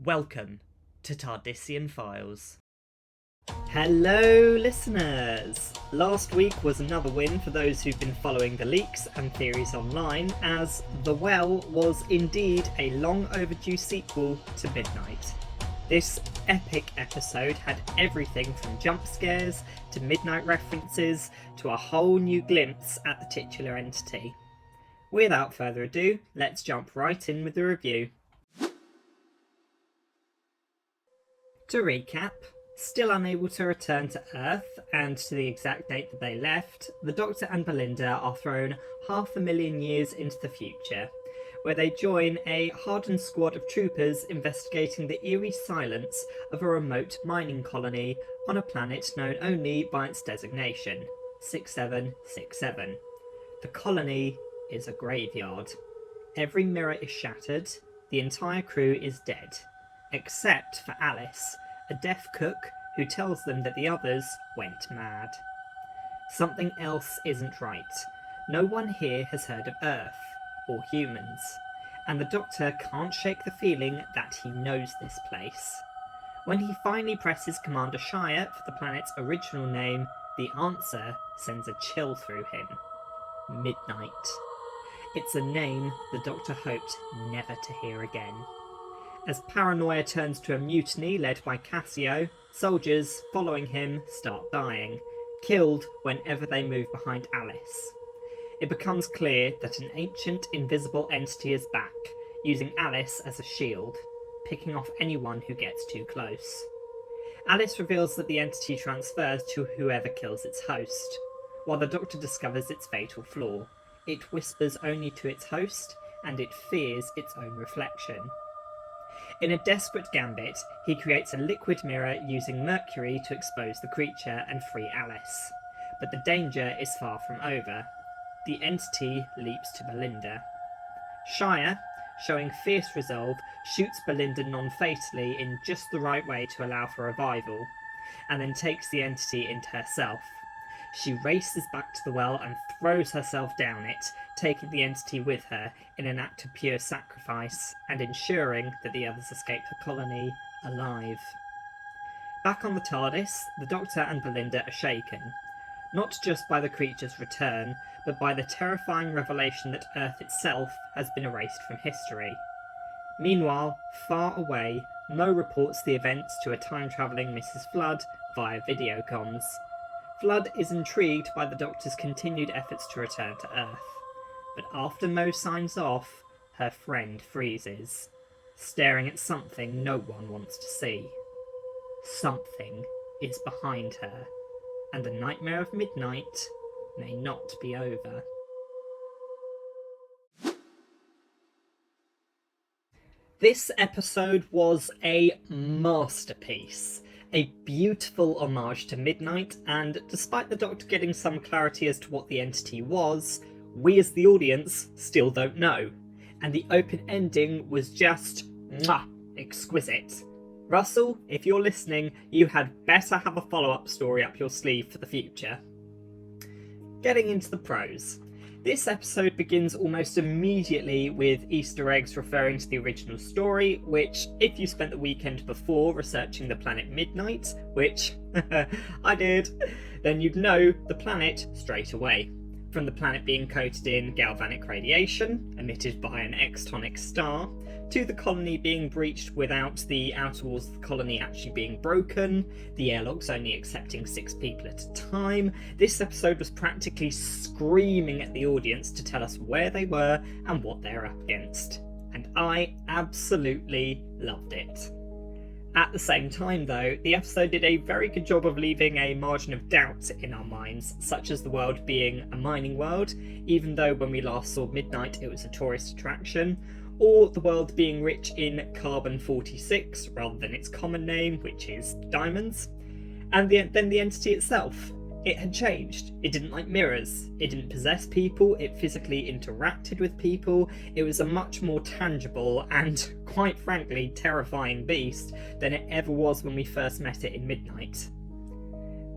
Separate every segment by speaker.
Speaker 1: Welcome to Tardisian Files. Hello listeners! Last week was another win for those who've been following the leaks and theories online, as The Well was indeed a long overdue sequel to Midnight. This epic episode had everything from jump scares to midnight references to a whole new glimpse at the titular entity. Without further ado, let's jump right in with the review. To recap, still unable to return to Earth and to the exact date that they left, the Doctor and Belinda are thrown 500,000 years into the future, where they join a hardened squad of troopers investigating the eerie silence of a remote mining colony on a planet known only by its designation, 6767. The colony is a graveyard. Every mirror is shattered, the entire crew is dead, except for Alice, a deaf cook who tells them that the others went mad. Something else isn't right. No one here has heard of Earth, or humans, and the Doctor can't shake the feeling that he knows this place. When he finally presses Commander Shire for the planet's original name, the answer sends a chill through him. Midnight. It's a name the Doctor hoped never to hear again. As paranoia turns to a mutiny led by Cassio, soldiers following him start dying, killed whenever they move behind Alice. It becomes clear that an ancient invisible entity is back, using Alice as a shield, picking off anyone who gets too close. Alice reveals that the entity transfers to whoever kills its host, while the Doctor discovers its fatal flaw. It whispers only to its host, and it fears its own reflection. In a desperate gambit, he creates a liquid mirror using mercury to expose the creature and free Alice. But the danger is far from over. The entity leaps to Belinda. Shire, showing fierce resolve, shoots Belinda non-fatally in just the right way to allow for revival, and then takes the entity into herself. She races back to the well and throws herself down it, taking the entity with her in an act of pure sacrifice and ensuring that the others escape the colony alive. Back on the TARDIS, the Doctor and Belinda are shaken, not just by the creature's return, but by the terrifying revelation that Earth itself has been erased from history. Meanwhile, far away, Mo reports the events to a time-travelling Mrs. Flood via videocomms. Flood is intrigued by the Doctor's continued efforts to return to Earth, but after Mo signs off, her friend freezes, staring at something no one wants to see. Something is behind her, and the nightmare of midnight may not be over. This episode was a masterpiece. A beautiful homage to Midnight, and despite the Doctor getting some clarity as to what the entity was, we as the audience still don't know. And the open ending was just exquisite. Russell, if you're listening, you had better have a follow-up story up your sleeve for the future. Getting into the pros. This episode begins almost immediately with Easter eggs referring to the original story, which, if you spent the weekend before researching the planet Midnight, which I did, then you'd know the planet straight away. From the planet being coated in galvanic radiation, emitted by an extonic star, to the colony being breached without the outer walls of the colony actually being broken, the airlocks only accepting 6 people at a time. This episode was practically screaming at the audience to tell us where they were and what they're up against. And I absolutely loved it. At the same time though, the episode did a very good job of leaving a margin of doubt in our minds, such as the world being a mining world, even though when we last saw Midnight it was a tourist attraction, or the world being rich in carbon-46 rather than its common name, which is diamonds, and then the entity itself. It had changed. It didn't like mirrors. It didn't possess people. It physically interacted with people. It was a much more tangible and, quite frankly, terrifying beast than it ever was when we first met it in Midnight.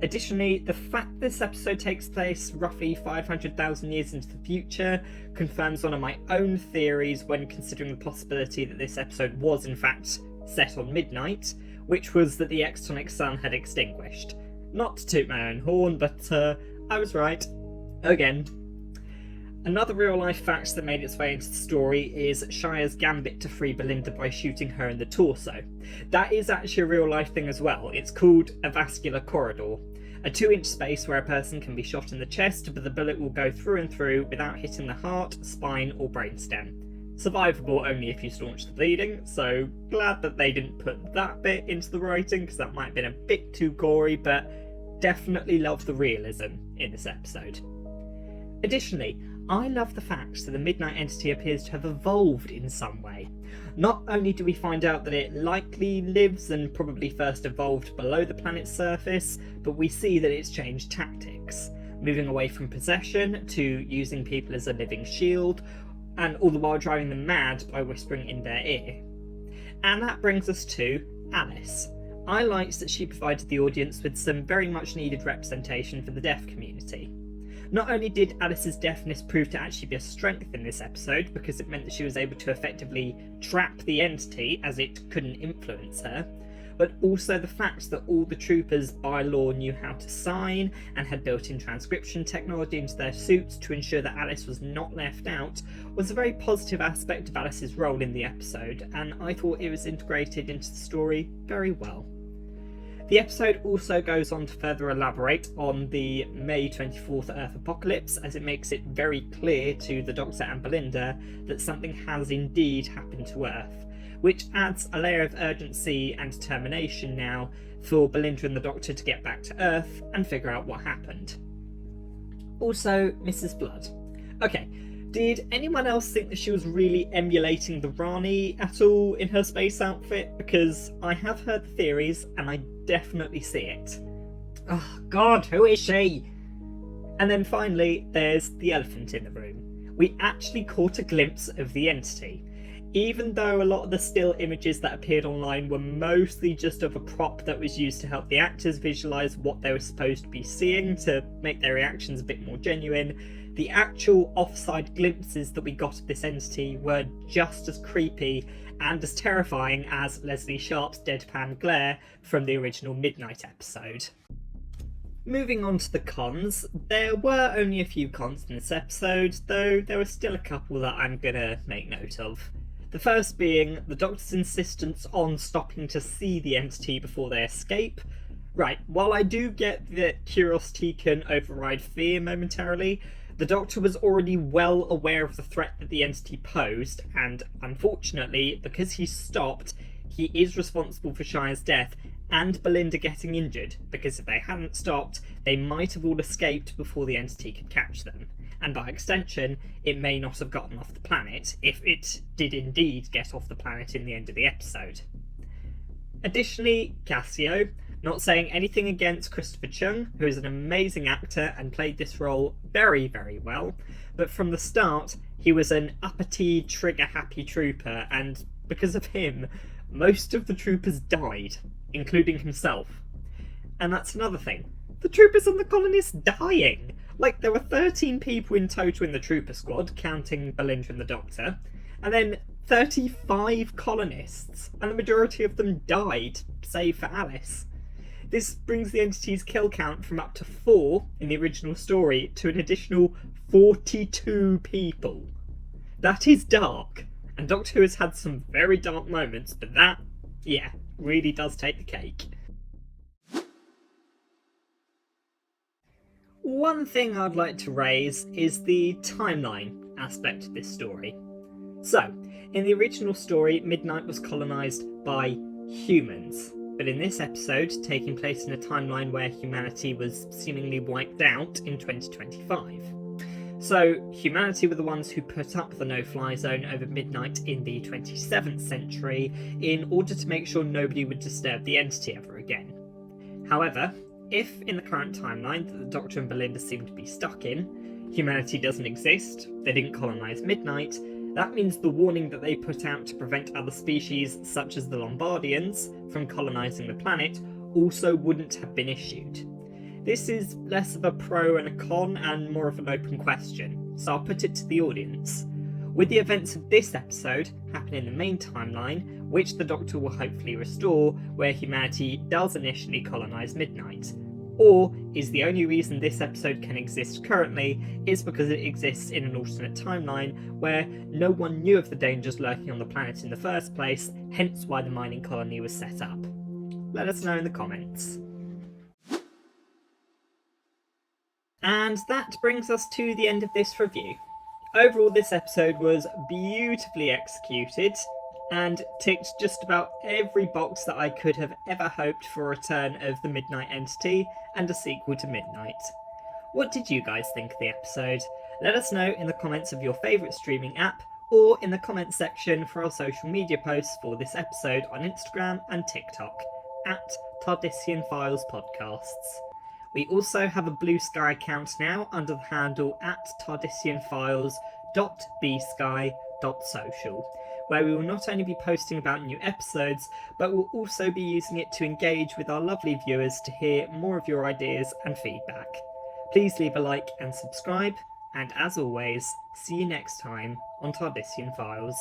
Speaker 1: Additionally, the fact this episode takes place roughly 500,000 years into the future confirms one of my own theories when considering the possibility that this episode was in fact set on midnight, which was that the extonic sun had extinguished. Not to toot my own horn, but I was right. Again. Another real-life fact that made its way into the story is Shire's gambit to free Belinda by shooting her in the torso. That is actually a real-life thing as well. It's called a vascular corridor. A 2-inch space where a person can be shot in the chest, but the bullet will go through and through without hitting the heart, spine, or brainstem. Survivable only if you staunch the bleeding, so glad that they didn't put that bit into the writing, because that might have been a bit too gory, but definitely love the realism in this episode. Additionally, I love the fact that the Midnight entity appears to have evolved in some way. Not only do we find out that it likely lives and probably first evolved below the planet's surface, but we see that it's changed tactics, moving away from possession to using people as a living shield, and all the while driving them mad by whispering in their ear. And that brings us to Alice. I liked that she provided the audience with some very much needed representation for the deaf community. Not only did Alice's deafness prove to actually be a strength in this episode, because it meant that she was able to effectively trap the entity as it couldn't influence her, but also the fact that all the troopers by law knew how to sign and had built-in transcription technology into their suits to ensure that Alice was not left out was a very positive aspect of Alice's role in the episode, and I thought it was integrated into the story very well. The episode also goes on to further elaborate on the May 24th Earth apocalypse, as it makes it very clear to the Doctor and Belinda that something has indeed happened to Earth, which adds a layer of urgency and determination now for Belinda and the Doctor to get back to Earth and figure out what happened. Also, Mrs. Blood. Okay, did anyone else think that she was really emulating the Rani at all in her space outfit? Because I have heard the theories and I definitely see it. Oh god, who is she? And then finally, there's the elephant in the room. We actually caught a glimpse of the entity. Even though a lot of the still images that appeared online were mostly just of a prop that was used to help the actors visualise what they were supposed to be seeing to make their reactions a bit more genuine, the actual offside glimpses that we got of this entity were just as creepy and as terrifying as Leslie Sharp's deadpan glare from the original Midnight episode. Moving on to the cons, there were only a few cons in this episode, though there were still a couple that I'm gonna make note of. The first being the Doctor's insistence on stopping to see the entity before they escape. Right, while I do get that curiosity can override fear momentarily, the Doctor was already well aware of the threat that the entity posed, and unfortunately, because he stopped, he is responsible for Shire's death and Belinda getting injured, because if they hadn't stopped, they might have all escaped before the entity could catch them. And by extension, it may not have gotten off the planet, if it did indeed get off the planet in the end of the episode. Additionally, Cassio, not saying anything against Christopher Chung, who is an amazing actor and played this role very, very well, but from the start, he was an uppity, trigger-happy trooper, and because of him, most of the troopers died, including himself. And that's another thing. The troopers and the colonists dying! Like, there were 13 people in total in the trooper squad, counting Belinda and the Doctor, and then 35 colonists, and the majority of them died, save for Alice. This brings the entity's kill count from up to 4 in the original story to an additional 42 people. That is dark, and Doctor Who has had some very dark moments, but that, yeah, really does take the cake. One thing I'd like to raise is the timeline aspect of this story. So, in the original story, Midnight was colonised by humans, but in this episode, taking place in a timeline where humanity was seemingly wiped out in 2025. So, humanity were the ones who put up the no-fly zone over Midnight in the 27th century in order to make sure nobody would disturb the entity ever again. However, if in the current timeline that the Doctor and Belinda seem to be stuck in, humanity doesn't exist, they didn't colonise Midnight, that means the warning that they put out to prevent other species, such as the Lombardians, from colonising the planet also wouldn't have been issued. This is less of a pro and a con and more of an open question, so I'll put it to the audience. Would the events of this episode happen in the main timeline, which the Doctor will hopefully restore, where humanity does initially colonise Midnight? Or is the only reason this episode can exist currently is because it exists in an alternate timeline where no one knew of the dangers lurking on the planet in the first place, hence why the mining colony was set up? Let us know in the comments. And that brings us to the end of this review. Overall, this episode was beautifully executed and ticked just about every box that I could have ever hoped for a return of the Midnight Entity and a sequel to Midnight. What did you guys think of the episode? Let us know in the comments of your favourite streaming app or in the comments section for our social media posts for this episode on Instagram and TikTok at Tardisian Files Podcasts. We also have a Blue Sky account now under the handle at tardisianfiles.bsky.social, where we will not only be posting about new episodes, but we'll also be using it to engage with our lovely viewers to hear more of your ideas and feedback. Please leave a like and subscribe, and as always, see you next time on Tardisian Files.